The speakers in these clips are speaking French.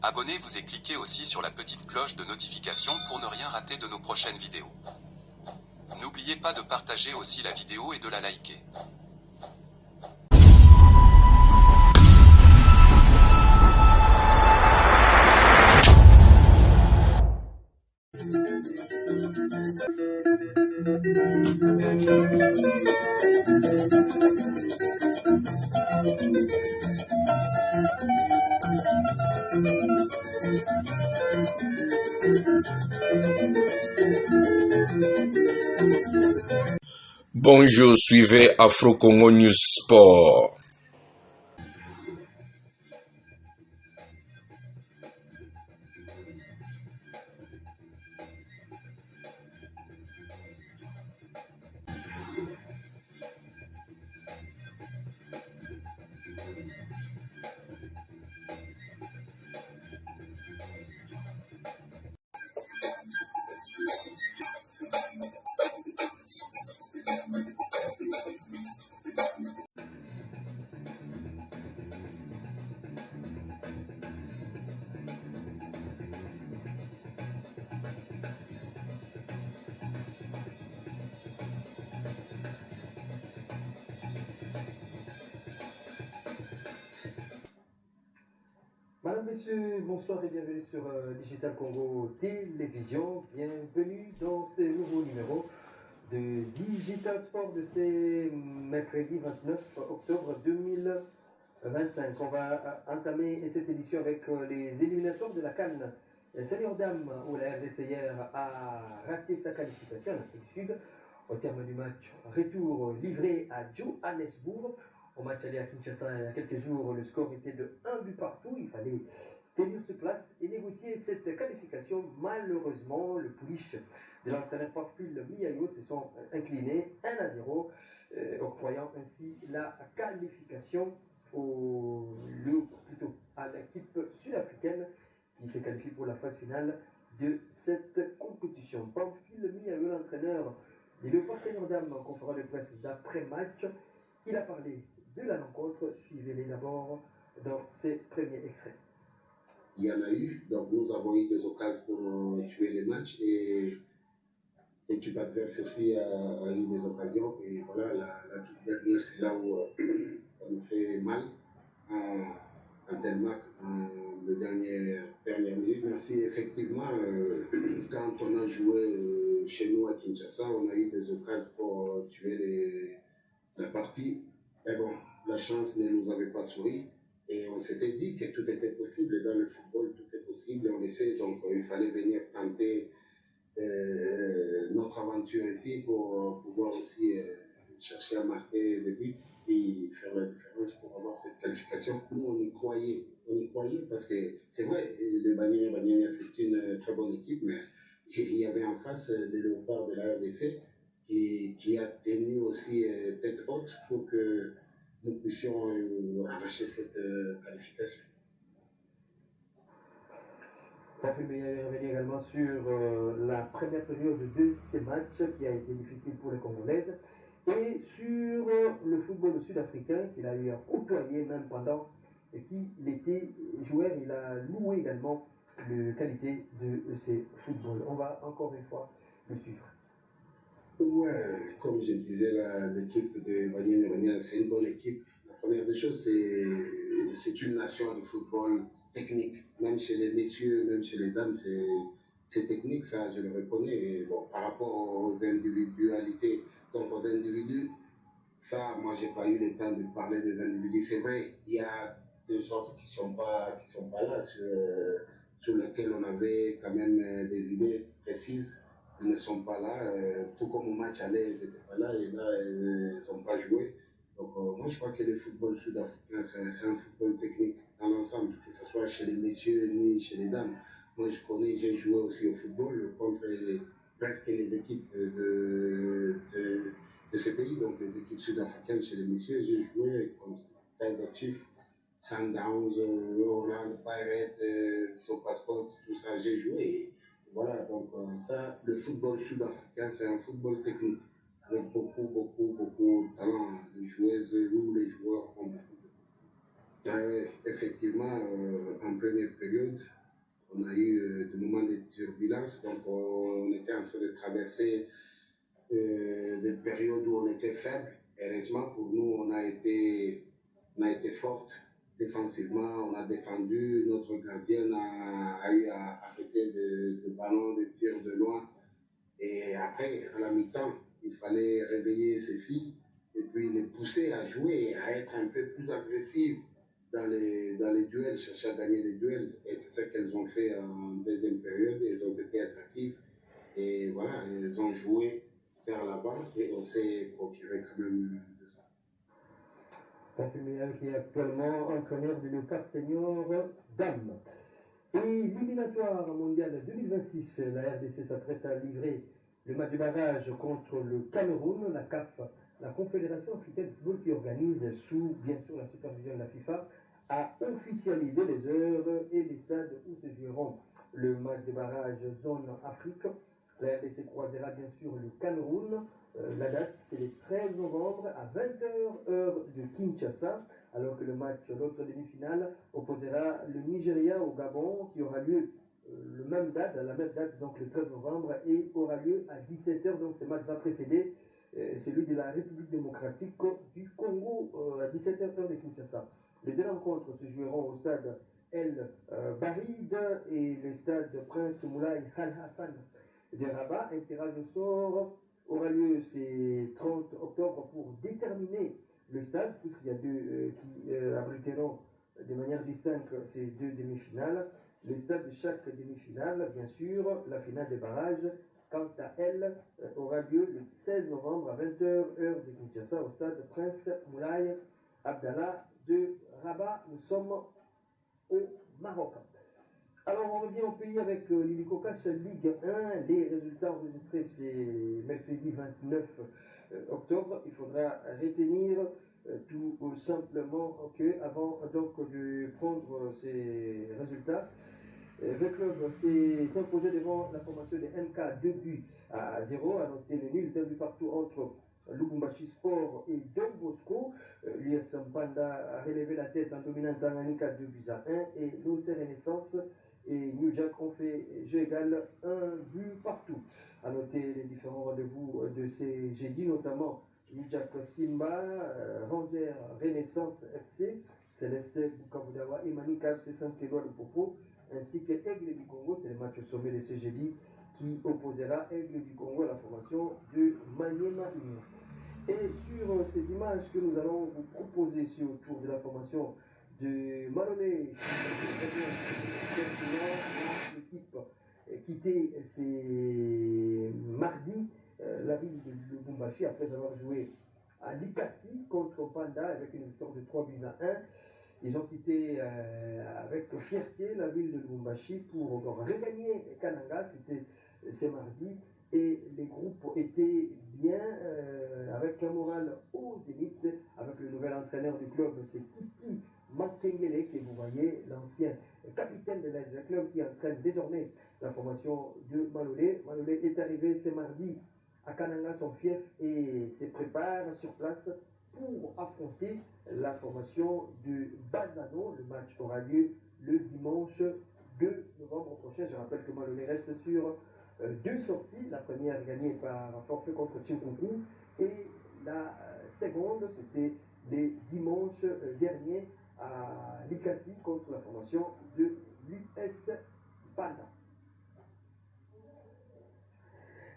Abonnez-vous et cliquez aussi sur la petite cloche de notification pour ne rien rater de nos prochaines vidéos. N'oubliez pas de partager aussi la vidéo et de la liker. Bonjour, suivez Afro Congo News Sport. Madame, Messieurs, bonsoir et bienvenue sur Digital Congo Télévision. Bienvenue dans ce nouveau numéro de Digital Sport de ce mercredi 29 octobre 2025. On va entamer cette édition avec les éliminatoires de la CAN Senior Dame où la RDC hier a raté sa qualification en Afrique du Sud au terme du match retour livré à Johannesburg. Au match aller à Kinshasa il y a quelques jours, le score était de 1 but partout. Il fallait tenir sur place et négocier cette qualification. Malheureusement, le pouliche de l'entraîneur Pamphile Miayo se sont inclinés 1-0, octroyant ainsi la qualification à l'équipe sud-africaine qui s'est qualifiée pour la phase finale de cette compétition. Pamphile Miayo, l'entraîneur des Léopards Senior Dame, en conférence de presse d'après-match, il a parlé de la rencontre. Suivez-les d'abord dans ces premiers extraits. Il y en a eu, donc nous avons eu des occasions pour tuer les matchs et l'équipe adverse aussi a eu des occasions. Et voilà, la toute dernière, c'est là où ça nous fait mal en tellement dans les dernières minutes. Merci, effectivement, quand on a joué chez nous à Kinshasa, on a eu des occasions pour tuer la partie. Mais bon, la chance ne nous avait pas souri et on s'était dit que tout était possible. Dans le football, tout est possible. On essaie, donc il fallait venir tenter notre aventure ici pour pouvoir aussi chercher à marquer des buts et faire la différence pour avoir cette qualification. Nous, on y croyait parce que c'est vrai, le Banyana, c'est une très bonne équipe, mais il y avait en face les Léopards de la RDC. Qui a tenu aussi tête haute pour que nous puissions arracher cette qualification. Pamphile Miayo est revenu également sur la première période de ces matchs qui a été difficile pour les Congolaises et sur le football sud-africain qu'il a eu à côtoyer même pendant qu'il était joueur. Il a loué également la qualité de ces footballs. On va encore une fois le suivre. Ouais, comme je disais, l'équipe de Banyana, c'est une bonne équipe. La première des choses, c'est une nation de football technique. Même chez les messieurs, même chez les dames, c'est technique, ça, je le reconnais. Et bon, par rapport aux individualités, donc aux individus, ça, moi, j'ai pas eu le temps de parler des individus. C'est vrai, il y a des choses qui sont pas là, sur lesquelles on avait quand même des idées précises. Ils ne sont pas là, tout comme au match aller, ils n'étaient pas là, et là, ils n'ont pas joué. Donc, moi, je crois que le football sud-africain, c'est un football technique dans l'ensemble, que ce soit chez les messieurs ni chez les dames. Moi, j'ai joué aussi au football contre presque les équipes de ces pays, donc les équipes sud-africaines chez les messieurs. J'ai joué contre Kaizer Chiefs, Sundowns, Orlando Pirates, Sopasport, tout ça, j'ai joué. Voilà, donc ça, le football sud-africain, c'est un football technique, avec beaucoup de talent. Les joueuses ou les joueurs ont beaucoup de talent. Effectivement, en première période, turbulence. Donc, on était en train de traverser des périodes où on était faible. Heureusement, pour nous, on a été forte défensivement. On a défendu. Notre gardien a eu à arrêter de ballons, de tirs de loin. Et après, à la mi-temps, il fallait réveiller ces filles et puis les pousser à jouer, à être un peu plus agressives dans les duels, chercher à gagner les duels. Et c'est ça qu'elles ont fait en deuxième période. Elles ont été agressives. Et voilà, elles ont joué vers l'avant et on s'est procuré quand même de ça. Patrick qui est actuellement entraîneur du Léopard Senior Dames. Et l'éliminatoire mondial 2026, la RDC s'apprête à livrer le match de barrage contre le Cameroun, la CAF, la Confédération africaine de football qui organise sous bien sûr la supervision de la FIFA, a officialisé les heures et les stades où se joueront le match de barrage zone Afrique. La RDC croisera bien sûr le Cameroun. La date, c'est le 13 novembre à 20h, heure de Kinshasa, alors que l'autre demi-finale, opposera le Nigeria au Gabon, qui aura lieu la même date, donc le 13 novembre, et aura lieu à 17h. Donc ce match va précéder celui de la République démocratique du Congo à 17h, heure de Kinshasa. Les deux rencontres se joueront au stade El Barid et le stade Prince Moulay Al Hassan de Rabat. Un tirage au sort aura lieu ce 30 octobre pour déterminer le stade, puisqu'il y a deux qui abriteront de manière distincte ces deux demi-finales. Le stade de chaque demi-finale, bien sûr, la finale des barrages, quant à elle, aura lieu le 16 novembre à 20h, heure de Kinshasa, au stade Prince Moulay Abdallah de Rabat. Nous sommes au Maroc. Alors, on revient au pays avec l'Illico Cash Ligue 1. Les résultats enregistrés, c'est mercredi 29 octobre. Il faudra retenir tout simplement que, avant donc de prendre ces résultats, le club s'est imposé devant la formation de MK 2 buts à 0, a noté le nul d'un but partout entre Lubumbashi Sport et Don Bosco. L'US Mpanda a relevé la tête en dominant Tanganyika 2 buts à 1 et l'OC Renaissance et New Jack ont fait jeu égal, un but partout. A noter les différents rendez-vous de ces jeudis, notamment New Jack Simba, Ranger Renaissance FC, Céleste Bukavudawa et Manika FC Saint-Éloi de Popo, ainsi que Aigle du Congo. C'est le match au sommet de ce jeudi qui opposera Aigle du Congo à la formation de Maniema Union. Et sur ces images que nous allons vous proposer sur le tour de la formation de Maloney, l'équipe quittait mardi la ville de Lubumbashi après avoir joué à Likasi contre Panda avec une victoire de 3 buts à 1. Ils ont quitté avec fierté la ville de Lubumbashi pour regagner Kananga. C'est mardi. Et les groupes étaient bien, avec un moral au zénith, avec le nouvel entraîneur du club, c'est Kiki Makengele, que vous voyez, l'ancien capitaine de l'ASV Club, qui entraîne désormais la formation de Malolé. Malolé est arrivé ce mardi à Kananga, son fief, et se prépare sur place pour affronter la formation de Bazano. Le match aura lieu le dimanche 2 novembre prochain. Je rappelle que Malolé reste sur deux sorties. La première gagnée par un forfait contre Tchinkoku et la seconde, c'était le dimanche dernier à Likasi contre la formation de l'US Panda.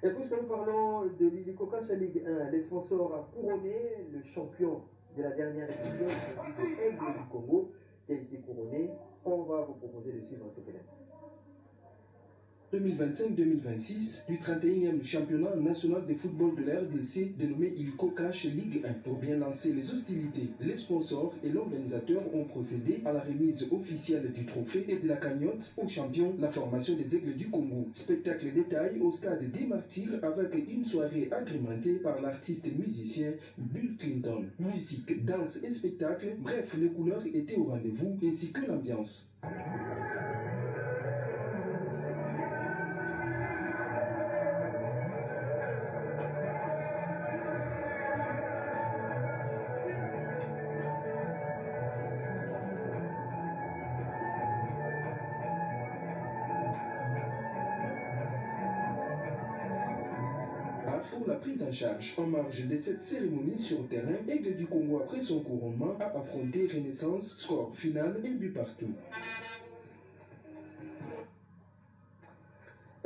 Et puisque nous parlons de l'Illico Cash Ligue 1, les sponsors a couronné le champion de la dernière édition, le Aigle du Congo, qui a été couronné. On va vous proposer de suivre cet événement. 2025-2026 du 31e championnat national de football de la RDC dénommé Illico Cash Ligue 1. Pour bien lancer les hostilités, les sponsors et l'organisateur ont procédé à la remise officielle du trophée et de la cagnotte aux champions, la formation des Aigles du Congo. Spectacle détail au stade des Martyrs avec une soirée agrémentée par l'artiste musicien Bill Clinton. Musique, danse et spectacle, bref, les couleurs étaient au rendez-vous ainsi que l'ambiance. pour la prise en charge. En marge de cette cérémonie sur le terrain, Aigle du Congo, après son couronnement, a affronté Renaissance, score final 1 but partout.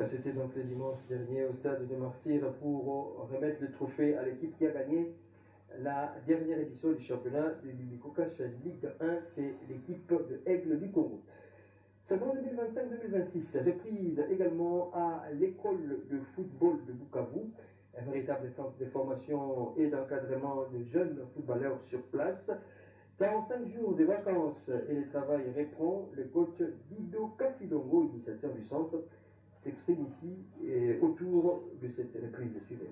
C'était donc le dimanche dernier au stade de Martyrs pour remettre le trophée à l'équipe qui a gagné la dernière édition du championnat de l'Ubico-Cash Ligue 1, c'est l'équipe de Aigle du Congo. Saison 2025-2026, reprise également à l'école de football de Bukavu, un véritable centre de formation et d'encadrement de jeunes footballeurs sur place. 45 jours de vacances et le travail reprend. Le coach Dido Kafilongo, initiateur du centre, s'exprime ici autour de cette reprise suivante.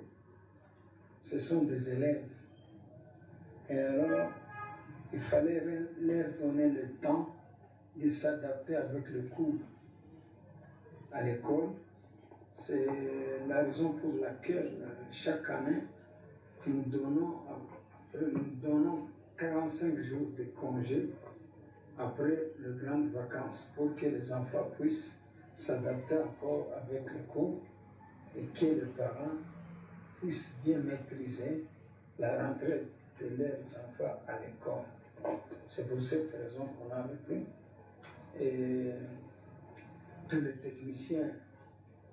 Ce sont des élèves. Et alors, il fallait leur donner le temps de s'adapter avec le cours à l'école. C'est la raison pour laquelle chaque année, nous donnons 45 jours de congé après les grandes vacances pour que les enfants puissent s'adapter encore avec le cours et que les parents puissent bien maîtriser la rentrée de leurs enfants à l'école. C'est pour cette raison qu'on a repris. Et tous les techniciens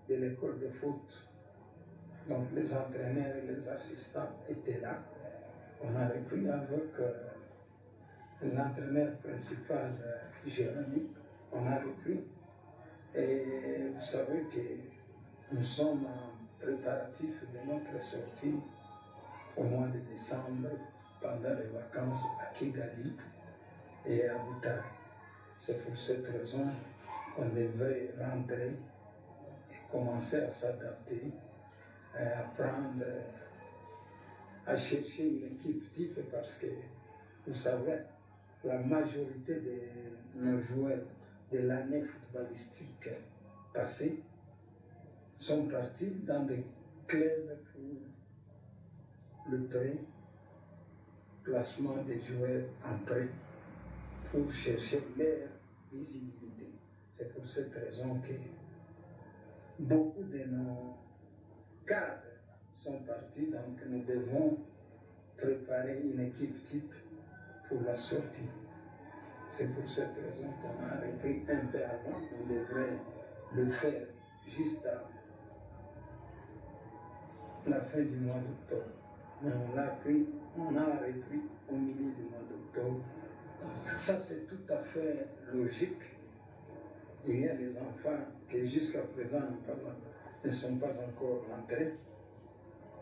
de l'école de foot, donc les entraîneurs et les assistants étaient là. On a repris avec l'entraîneur principal, Jérémy. On a repris. Et vous savez que nous sommes en préparatif de notre sortie au mois de décembre pendant les vacances à Kigali et à Butare. C'est pour cette raison qu'on devrait rentrer et commencer à s'adapter, à apprendre, à chercher une équipe type parce que, vous savez, la majorité de nos joueurs de l'année footballistique passée sont partis dans des clubs pour le prêt, placement des joueurs en prêt, pour chercher leur visibilité. C'est pour cette raison que beaucoup de nos cadres sont partis, donc nous devons préparer une équipe type pour la sortie. C'est pour cette raison qu'on a repris un peu avant. On devrait le faire juste à la fin du mois d'octobre. Mais on a repris au milieu du mois d'octobre. Ça, c'est tout à fait logique. Il y a des enfants qui jusqu'à présent ne sont pas encore rentrés.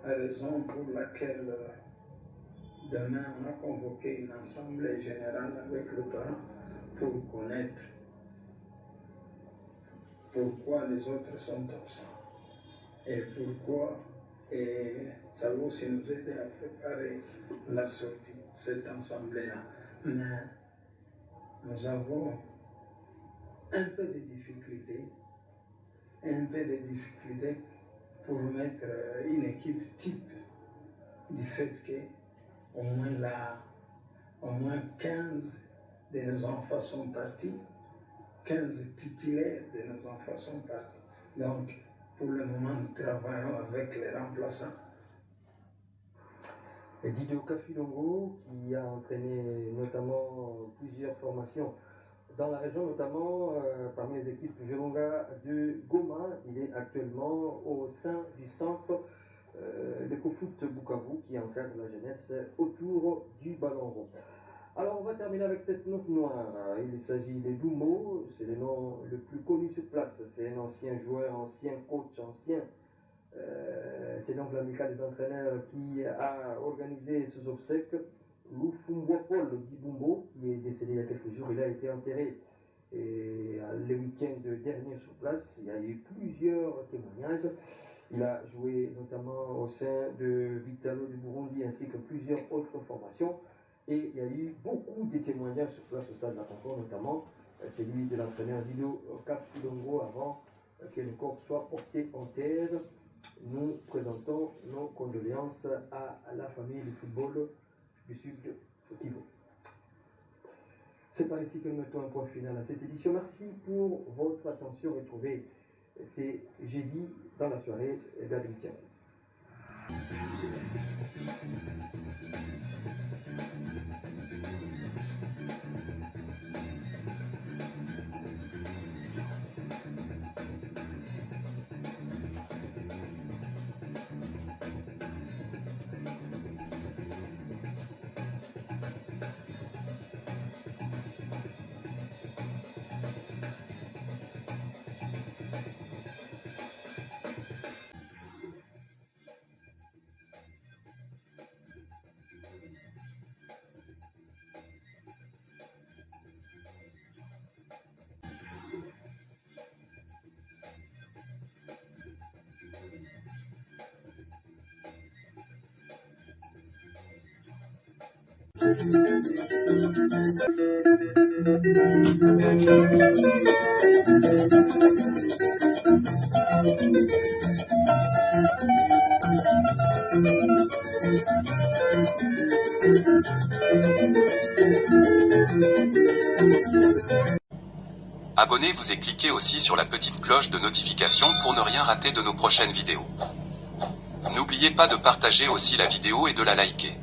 La raison pour laquelle demain, on a convoqué une assemblée générale avec le parent pour connaître pourquoi les autres sont absents et pourquoi, et ça va aussi nous aider à préparer la sortie, cette assemblée-là. Mais nous avons un peu de difficultés pour mettre une équipe type du fait que au moins 15 de nos enfants sont partis, 15 titulaires de nos enfants sont partis. Donc, pour le moment, nous travaillons avec les remplaçants. Didio Kafilongo, qui a entraîné notamment plusieurs formations dans la région, notamment parmi les équipes Virunga de Goma. Il est actuellement au sein du centre l'EcoFoot Bukavu qui encadre la jeunesse autour du ballon rond. Alors on va terminer avec cette note noire. Il s'agit de Doumo, c'est le nom le plus connu sur place. C'est un ancien joueur, ancien coach, c'est donc l'amicale des entraîneurs qui a organisé ces obsèques. Lufumbwa Paul Dibumbo, qui est décédé il y a quelques jours, il a été enterré le week-end dernier sur place. Il y a eu plusieurs témoignages. Il a joué notamment au sein de Vitalo du Burundi ainsi que plusieurs autres formations. Et il y a eu beaucoup de témoignages sur place au stade de la Concord, notamment celui de l'entraîneur Dido Kafilongo avant que le corps soit porté en terre. Nous présentons nos condoléances à la famille du football du Sud Kivu. C'est par ici que nous mettons un point final à cette édition. Merci pour votre attention. Retrouvez ces jeudi dans la soirée d'Adrien. Abonnez-vous et cliquez aussi sur la petite cloche de notification pour ne rien rater de nos prochaines vidéos. N'oubliez pas de partager aussi la vidéo et de la liker.